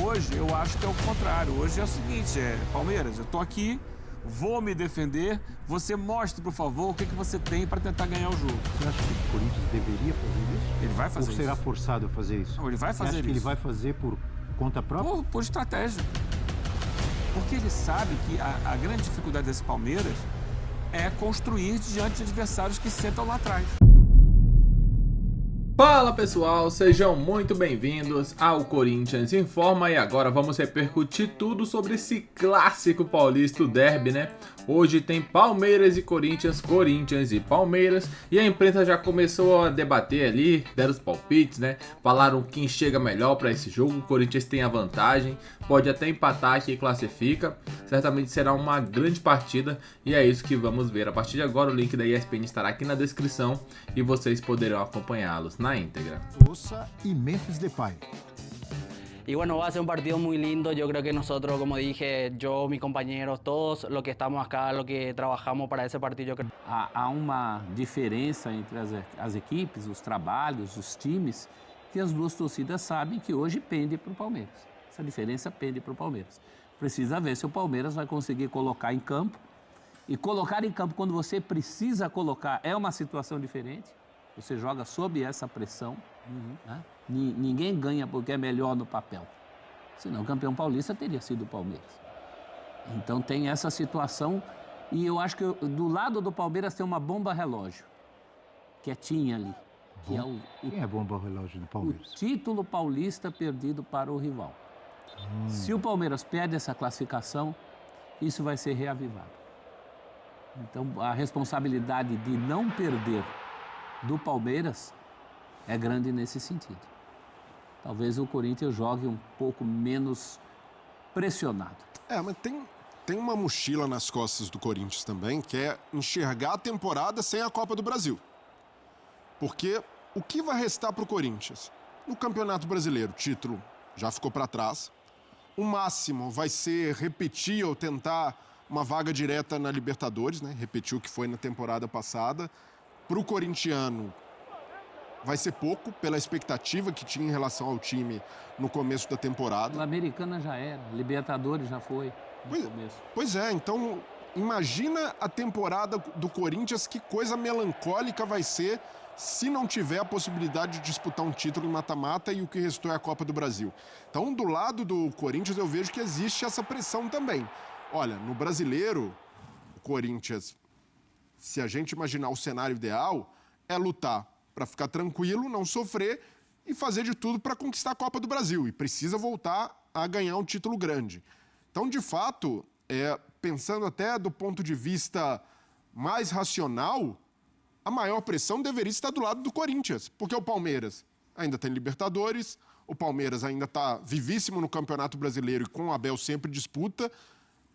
Hoje, eu acho que é o contrário. Hoje é o seguinte, Palmeiras, eu tô aqui, vou me defender, você mostre, por favor, o que você tem para tentar ganhar o jogo. Você acha que o Corinthians deveria fazer isso? Ele vai fazer isso. Ou será forçado a fazer isso? Não, ele vai fazer Você acha que isso. ele vai fazer por conta própria? Por estratégia. Porque ele sabe que a grande dificuldade desse Palmeiras é construir diante de adversários que sentam lá atrás. Fala pessoal, sejam muito bem-vindos ao Corinthians Informa e agora vamos repercutir tudo sobre esse clássico paulista, o derby, né? Hoje tem Palmeiras e Corinthians, Corinthians e Palmeiras e a imprensa já começou a debater ali, deram os palpites, né? Falaram quem chega melhor para esse jogo, o Corinthians tem a vantagem, pode até empatar que classifica, certamente será uma grande partida e é isso que vamos ver. A partir de agora o link da ESPN estará aqui na descrição e vocês poderão acompanhá-los na íntegra. Ossa y Memphis Depay. Y bueno, va a ser un partido muy lindo. Yo creo que nosotros, como dije, yo, mis compañeros, todos los que estamos acá, los que trabajamos para esse partido, yo creo... Há uma diferença entre as equipes, os trabalhos, os times, que as duas torcidas sabem que hoje pende para o Palmeiras. Essa diferença pende para o Palmeiras. Precisa ver se o Palmeiras vai conseguir colocar em campo. E colocar em campo quando você precisa colocar é uma situação diferente. Você joga sob essa pressão. Né? Ninguém ganha porque é melhor no papel. Senão o campeão paulista teria sido o Palmeiras. Então tem essa situação. E eu acho que do lado do Palmeiras tem uma bomba relógio. Quietinha ali. Que Quem é a bomba relógio do o Palmeiras? título paulista perdido para o rival. Se o Palmeiras perde essa classificação, isso vai ser reavivado. Então, a responsabilidade de não perder do Palmeiras é grande nesse sentido. Talvez o Corinthians jogue um pouco menos pressionado. Mas tem uma mochila nas costas do Corinthians também, que é enxergar a temporada sem a Copa do Brasil. Porque o que vai restar para o Corinthians? No Campeonato Brasileiro, o título já ficou para trás. O máximo vai ser repetir ou tentar uma vaga direta na Libertadores, né? Repetir o que foi na temporada passada. Para o corintiano, vai ser pouco, pela expectativa que tinha em relação ao time no começo da temporada. A Americana já era, Libertadores já foi no começo. Pois é, então imagina a temporada do Corinthians, que coisa melancólica vai ser se não tiver a possibilidade de disputar um título em mata-mata e o que restou é a Copa do Brasil. Então, do lado do Corinthians, eu vejo que existe essa pressão também. Olha, no Brasileiro, o Corinthians, se a gente imaginar o cenário ideal, é lutar para ficar tranquilo, não sofrer e fazer de tudo para conquistar a Copa do Brasil. E precisa voltar a ganhar um título grande. Então, de fato, pensando até do ponto de vista mais racional, a maior pressão deveria estar do lado do Corinthians, porque o Palmeiras ainda tem Libertadores, o Palmeiras ainda está vivíssimo no Campeonato Brasileiro e com o Abel sempre disputa,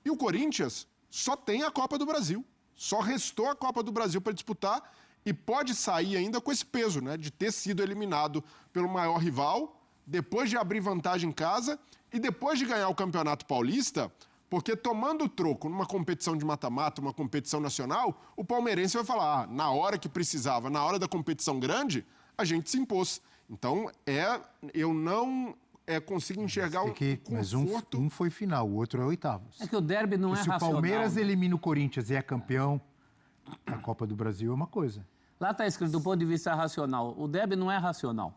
e o Corinthians só tem a Copa do Brasil, só restou a Copa do Brasil para disputar e pode sair ainda com esse peso, né, de ter sido eliminado pelo maior rival, depois de abrir vantagem em casa e depois de ganhar o Campeonato Paulista. Porque tomando o troco numa competição de mata-mata, uma competição nacional, o palmeirense vai falar, na hora que precisava, na hora da competição grande, a gente se impôs. Então, eu não consigo enxergar o Mas conforto... um foi final, o outro é oitavos. É que o derby não é Se o racional. Palmeiras elimina o Corinthians e é campeão, a Copa do Brasil é uma coisa. Lá está escrito do ponto de vista racional. O derby não é racional.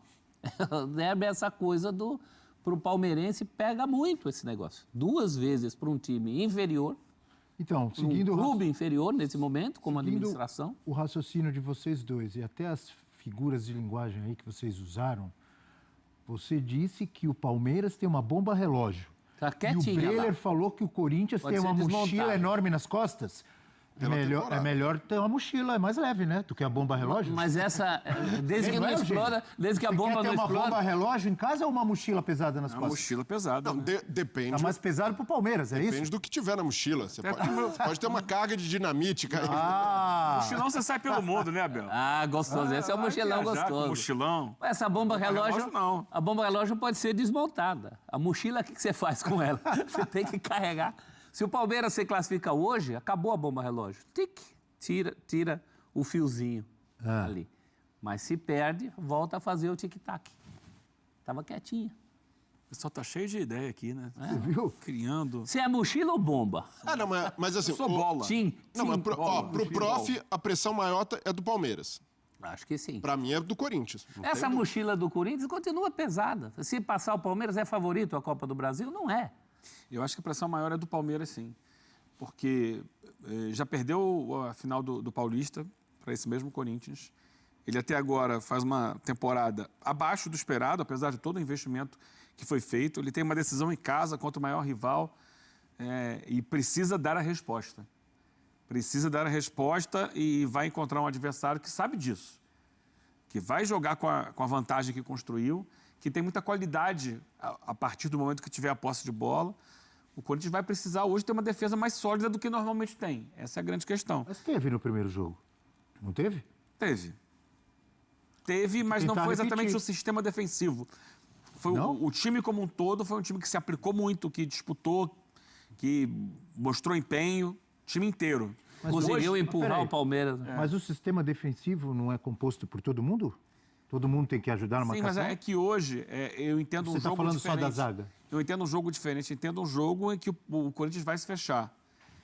O derby é essa coisa do... Para o palmeirense, pega muito esse negócio. 2 vezes para um time inferior, Então, um seguindo clube inferior nesse momento, como administração. o raciocínio de vocês dois e até as figuras de linguagem aí que vocês usaram, você disse que o Palmeiras tem uma bomba relógio. Tá E o quietinha Breler lá. falou que o Corinthians Pode tem ser uma desmontada. mochila enorme nas costas. É temporada. melhor ter uma mochila, é mais leve, né? Do que a bomba relógio. Mas essa, desde que não explora, desde que a bomba Você não quer ter uma bomba explora... relógio em casa ou uma mochila pesada nas É uma costas? mochila pesada. Não, né? depende, Tá mais pesado pro Palmeiras, é depende isso? do que tiver na mochila. Você pode ter uma carga de dinamite, cara. Ah! Mochilão você sai pelo mundo, né, Abel? Ah, gostoso. Esse é o Vai mochilão viajar com gostoso. mochilão. Essa bomba relógio, não. a bomba relógio pode ser desmontada. A mochila, o que você faz com ela? Você tem que carregar. Se o Palmeiras se classifica hoje, acabou a bomba relógio. Tic, tira o fiozinho ali. Mas se perde, volta a fazer o tic-tac. Estava quietinha. pessoal tá cheio de ideia aqui, né? Você viu? Criando. Se é mochila ou bomba? Ah, não, mas assim... Eu sou bola. Não, mas bola. pro prof, a pressão maior é do Palmeiras. Acho que sim. Pra mim é do Corinthians. Não Essa tem dúvida. mochila do Corinthians continua pesada. Se passar o Palmeiras é favorito à Copa do Brasil? Não é. Eu acho que a pressão maior é do Palmeiras, sim. Porque já perdeu a final do Paulista para esse mesmo Corinthians. Ele até agora faz uma temporada abaixo do esperado, apesar de todo o investimento que foi feito. Ele tem uma decisão em casa contra o maior rival e precisa dar a resposta. Precisa dar a resposta e vai encontrar um adversário que sabe disso, que vai jogar com a vantagem que construiu, que tem muita qualidade a partir do momento que tiver a posse de bola. O Corinthians vai precisar hoje ter uma defesa mais sólida do que normalmente tem. Essa é a grande questão. Mas teve no primeiro jogo, não teve? Teve, mas não Tentar foi exatamente repetir. o sistema defensivo. Foi Não? o time como um todo foi um time que se aplicou muito, que disputou, que mostrou empenho, o time inteiro. Conseguiu Mas empurrar peraí. o Palmeiras. Mas o sistema defensivo não é composto por todo mundo? Todo mundo tem que ajudar na Sim, marcação? mas é que hoje eu entendo Você um tá jogo falando só diferente. da zaga? Eu entendo um jogo diferente. Eu entendo um jogo em que o Corinthians vai se fechar.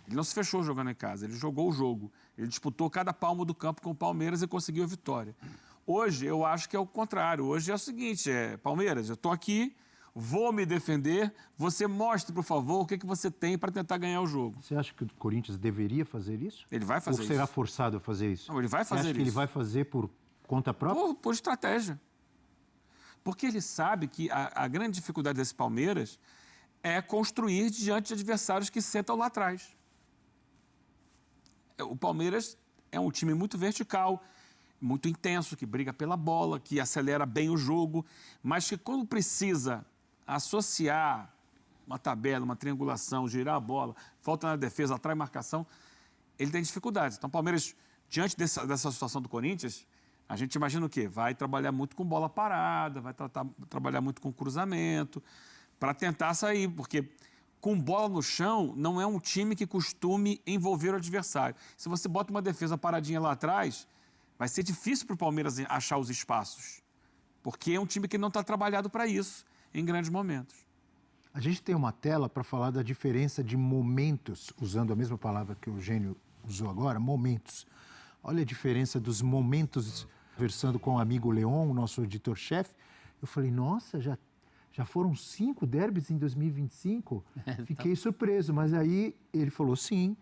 Ele não se fechou jogando em casa, ele jogou o jogo. Ele disputou cada palmo do campo com o Palmeiras e conseguiu a vitória. Hoje, eu acho que é o contrário. Hoje é o seguinte, Palmeiras, eu estou aqui, vou me defender, você mostre, por favor, o que você tem para tentar ganhar o jogo. Você acha que o Corinthians deveria fazer isso? Ele vai fazer Ou será isso. forçado a fazer isso? Não, ele vai Você fazer acha que ele isso. vai fazer por conta própria? Por estratégia. Porque ele sabe que a grande dificuldade desse Palmeiras é construir diante de adversários que sentam lá atrás. O Palmeiras é um time muito vertical, muito intenso, que briga pela bola, que acelera bem o jogo, mas que quando precisa associar uma tabela, uma triangulação, girar a bola, falta na defesa, atrai marcação, ele tem dificuldades. Então, o Palmeiras, diante dessa situação do Corinthians, a gente imagina o quê? Vai trabalhar muito com bola parada, vai trabalhar muito com cruzamento, para tentar sair, porque com bola no chão não é um time que costume envolver o adversário. Se você bota uma defesa paradinha lá atrás, vai ser difícil para o Palmeiras achar os espaços, porque é um time que não está trabalhado para isso em grandes momentos. A gente tem uma tela para falar da diferença de momentos, usando a mesma palavra que o Eugênio usou agora, momentos. Olha a diferença dos momentos, conversando com o amigo Leon, o nosso editor-chefe. Eu falei, nossa, já foram 5 derbys em 2025? Fiquei surpreso, mas aí ele falou, sim,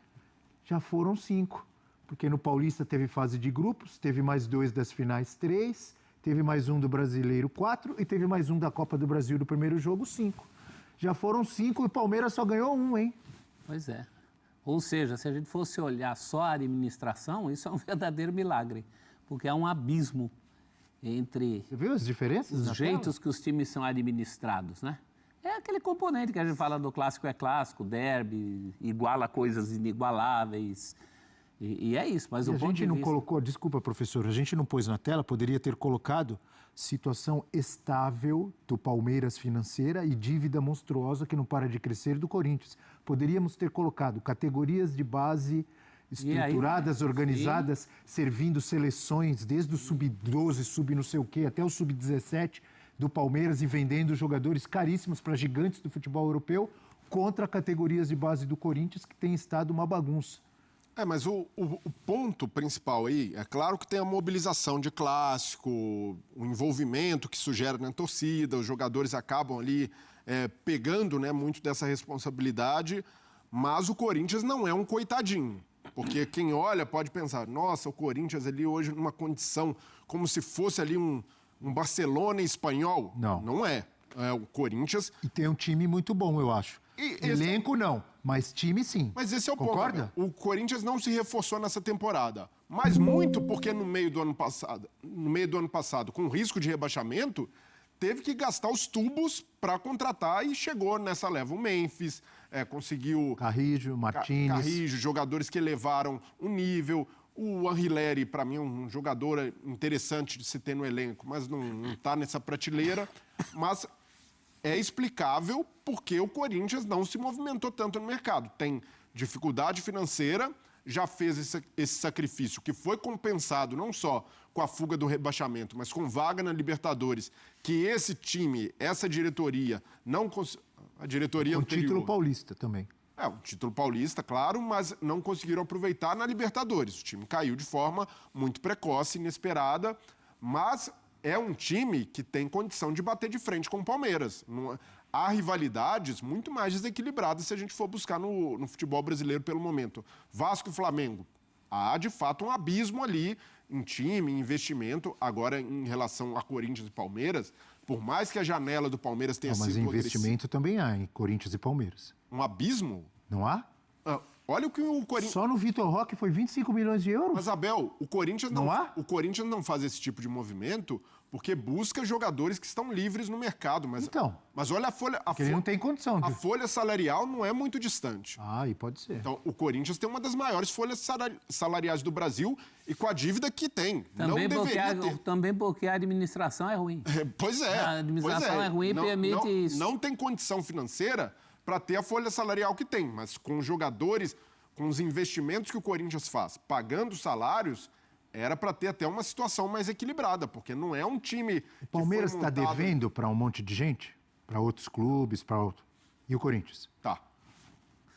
já foram 5. Porque no Paulista teve fase de grupos, teve mais 2 das finais 3, teve mais 1 do Brasileiro 4 e teve mais 1 da Copa do Brasil do primeiro jogo 5. Já foram 5 e o Palmeiras só ganhou 1, hein? Pois é. Ou seja, se a gente fosse olhar só a administração, isso é um verdadeiro milagre, porque há um abismo entre Você viu as diferenças? os na jeitos tela? que os times são administrados, né? É aquele componente que a gente fala do clássico é clássico, derby, iguala coisas inigualáveis, e é isso. Mas E o a ponto gente de não vista... colocou, desculpa, professor, a gente não pôs na tela, poderia ter colocado situação estável do Palmeiras financeira e dívida monstruosa que não para de crescer do Corinthians. Poderíamos ter colocado categorias de base estruturadas, organizadas, servindo seleções desde o sub-12, sub não sei o quê, até o sub-17 do Palmeiras e vendendo jogadores caríssimos para gigantes do futebol europeu contra categorias de base do Corinthians que tem estado uma bagunça. Mas o ponto principal aí, é claro que tem a mobilização de clássico, o envolvimento que isso gera na torcida, os jogadores acabam ali pegando, né, muito dessa responsabilidade, mas o Corinthians não é um coitadinho. Porque quem olha pode pensar, nossa, o Corinthians ali hoje numa condição como se fosse ali um Barcelona espanhol. Não. Não é. É o Corinthians. E tem um time muito bom, eu acho. Elenco não, mas time sim. Mas esse é o Concorda? ponto. O Corinthians não se reforçou nessa temporada. Mas muito porque no meio do ano passado, com risco de rebaixamento, teve que gastar os tubos para contratar e chegou nessa leva. O Memphis conseguiu... Carrijo, Martínez. Carrijo, jogadores que elevaram o nível. O Anrileri, para mim, é um jogador interessante de se ter no elenco, mas não está nessa prateleira. Mas é explicável porque o Corinthians não se movimentou tanto no mercado. Tem dificuldade financeira, já fez esse sacrifício, que foi compensado não só com a fuga do rebaixamento, mas com vaga na Libertadores, que esse time, essa diretoria, a diretoria O anterior... título paulista também. O título paulista, claro, mas não conseguiram aproveitar na Libertadores. O time caiu de forma muito precoce, inesperada, mas é um time que tem condição de bater de frente com o Palmeiras. Há rivalidades muito mais desequilibradas se a gente for buscar no futebol brasileiro pelo momento. Vasco e Flamengo. Há, de fato, um abismo ali em time, em investimento. Agora, em relação a Corinthians e Palmeiras, por mais que a janela do Palmeiras tenha Mas sido investimento também há em Corinthians e Palmeiras. um abismo... Não há? Olha o que o Corinthians... Só no Vitor Roque foi 25 milhões de euros? Mas, Abel, o Corinthians Não há? O Corinthians não faz esse tipo de movimento porque busca jogadores que estão livres no mercado. Mas, Então. Mas olha a folha... Porque ele não tem condição A de... folha salarial não é muito distante. Aí pode ser. Então, o Corinthians tem uma das maiores folhas salariais do Brasil e com a dívida que tem. Também porque a administração é ruim. Pois é. A administração é ruim e permite isso. Não tem condição financeira para ter a folha salarial que tem, mas com os jogadores, com os investimentos que o Corinthians faz, pagando salários, era para ter até uma situação mais equilibrada, porque não é um time... O Palmeiras está devendo para um monte de gente? Para outros clubes, para outro... E o Corinthians? Tá.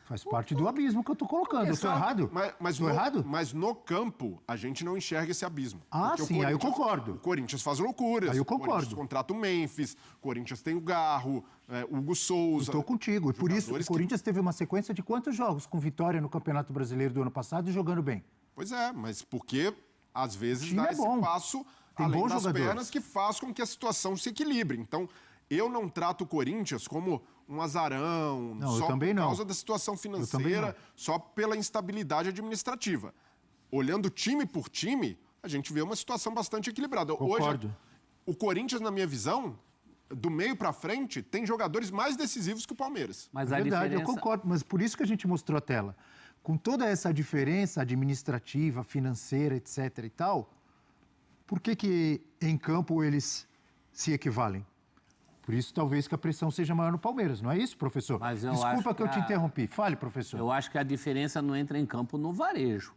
Faz parte do abismo que eu tô colocando. Eu tô errado? Tô errado? Mas no campo, a gente não enxerga esse abismo. Ah, Porque sim, aí eu concordo. O Corinthians faz loucuras. Aí eu O Corinthians concordo. contrata o Memphis, o Corinthians tem o Garro, o Hugo Souza. Estou contigo. E por isso, o Jogadores que- Corinthians teve uma sequência de quantos jogos com vitória no Campeonato Brasileiro do ano passado e jogando bem? Pois é, mas porque às vezes time dá é esse bom. passo Tem além bons das jogadores. pernas que faz com que a situação se equilibre. Então, eu não trato o Corinthians como um azarão, Não, eu só também por não. causa da situação também financeira, não. só pela instabilidade administrativa. Olhando time por time, a gente vê uma situação bastante equilibrada. Concordo. Hoje, o Corinthians, na minha visão, do meio para frente, tem jogadores mais decisivos que o Palmeiras. Mas É a verdade, diferença... eu concordo. Mas por isso que a gente mostrou a tela. Com toda essa diferença administrativa, financeira, etc. e tal, por que em campo eles se equivalem? Por isso, talvez que a pressão seja maior no Palmeiras, não é isso, professor? Mas eu Desculpa acho que eu te que interrompi. Fale, professor. Eu acho que a diferença não entra em campo no varejo.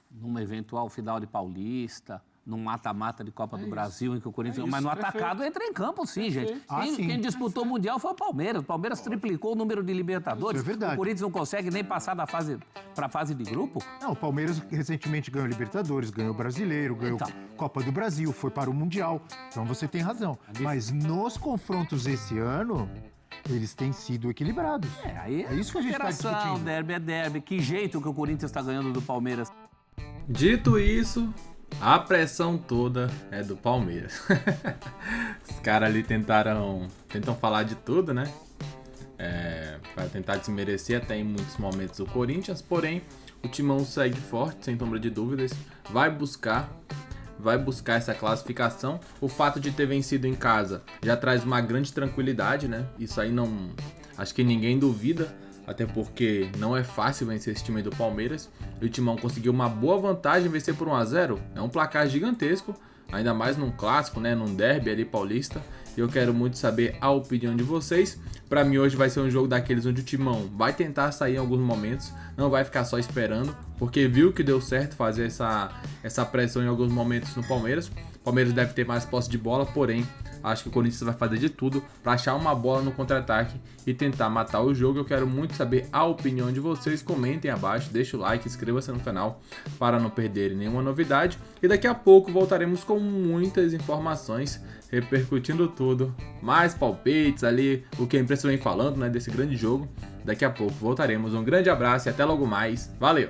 Numa eventual final de Paulista, num mata-mata de Copa do Brasil, em que o Corinthians... isso, Mas no perfeito. atacado entra em campo, sim, gente. Ah, sim. Quem disputou o Mundial foi o Palmeiras. O Palmeiras triplicou o número de Libertadores. Isso é verdade. O Corinthians não consegue nem passar para a fase de grupo. Não, o Palmeiras recentemente ganhou Libertadores, ganhou o Brasileiro, ganhou Então. Copa do Brasil, foi para o Mundial. Então você tem razão. Mas nos confrontos esse ano, eles têm sido equilibrados. Aí É isso que a gente está operação, discutindo. derby é derby. Que jeito que o Corinthians está ganhando do Palmeiras. Dito isso, a pressão toda é do Palmeiras. Os caras ali tentam falar de tudo, né? Para tentar desmerecer até em muitos momentos o Corinthians, porém o Timão segue forte, sem sombra de dúvidas, vai buscar essa classificação. O fato de ter vencido em casa já traz uma grande tranquilidade, né? Isso aí não, acho que ninguém duvida, até porque não é fácil vencer esse time do Palmeiras. E o Timão conseguiu uma boa vantagem, vencer por 1-0, é um placar gigantesco, ainda mais num clássico, né? Num derby ali paulista. Eu quero muito saber a opinião de vocês. Para mim hoje vai ser um jogo daqueles onde o Timão vai tentar sair em alguns momentos, não vai ficar só esperando, porque viu que deu certo fazer essa pressão em alguns momentos no Palmeiras. O Palmeiras deve ter mais posse de bola, porém acho que o Corinthians vai fazer de tudo para achar uma bola no contra-ataque e tentar matar o jogo. Eu quero muito saber a opinião de vocês. Comentem abaixo, deixa o like, inscreva-se no canal para não perderem nenhuma novidade. E daqui a pouco voltaremos com muitas informações, repercutindo tudo, mais palpites ali, o que a imprensa vem falando, né, desse grande jogo. Daqui a pouco voltaremos. Um grande abraço e até logo mais. Valeu!